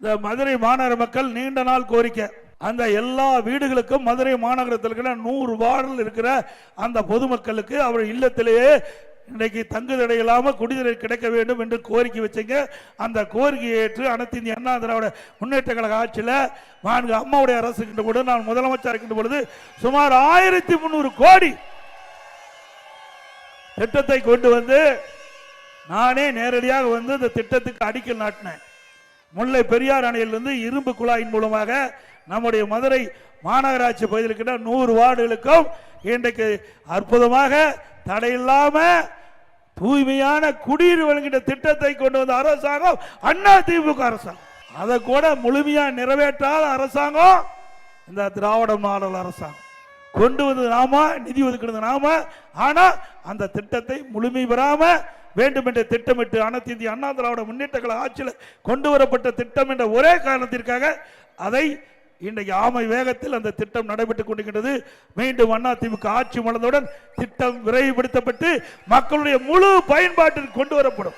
இந்த மதுரை மாநகர மக்கள் நீண்ட நாள் கோரிக்கை, அந்த எல்லா வீடுகளுக்கும் மதுரை மாநகரத்தில் இருக்கிற 100 வார்டில் இருக்கிற அந்த பொதுமக்களுக்கு அவர் இல்லத்திலேயே இன்றைக்கு தங்குதடை இல்லாமல் குடிநீர் கிடைக்க வேண்டும் என்று கோரிக்கை வச்சுங்க. அந்த கோரிக்கையை ஏற்று அனைத்து இந்திய அண்ணா திராவிட முன்னேற்ற கழக ஆட்சியில் நான்கு அம்மாவுடைய அரசு இருக்கின்ற பொழுது, நான் முதலமைச்சர் இருக்கின்ற பொழுது சுமார் 1300 கோடி திட்டத்தை கொண்டு வந்து நானே நேரடியாக வந்து இந்த திட்டத்துக்கு அடிக்கல் நாட்டினேன். முல்லை பெரியார் அணையிலிருந்து இரும்பு குழாயின் மூலமாக நம்முடைய மதுரை மாநகராட்சி பகுதியில் இருக்கின்ற 100 வார்டுகளுக்கும் இன்றைக்கு அற்புதமாக தடையில்லாம தூய்மையான குடிநீர் வழங்கிட்ட திட்டத்தை கொண்டு வந்த அரசாங்கம் அண்ணா திமுக அரசாங்கம். அதை கூட முழுமையா நிறைவேற்றாத அரசாங்கம் இந்த திராவிட மாடல் அரசாங்கம். கொண்டு வந்தது நாம, நிதி ஒதுக்கினது நாம, ஆனா அந்த திட்டத்தை முழுமை பெறாம வேண்டும் என்று திட்டமிட்டு அனைத்து இந்திய அண்ணா திராவிட முன்னேற்ற கழக ஆட்சியில் கொண்டு வரப்பட்ட திட்டம் என்ற ஒரே காரணத்திற்காக அதை இன்றைக்கு ஆமை வேகத்தில் அந்த திட்டம் நடைபெற்றுக் கொண்டிருக்கிறது. மீண்டும் அண்ணா திமுக ஆட்சி மலர்ந்தவுடன் திட்டம் விரைவுபடுத்தப்பட்டு மக்களுடைய முழு பயன்பாட்டிற்கு கொண்டு வரப்படும்.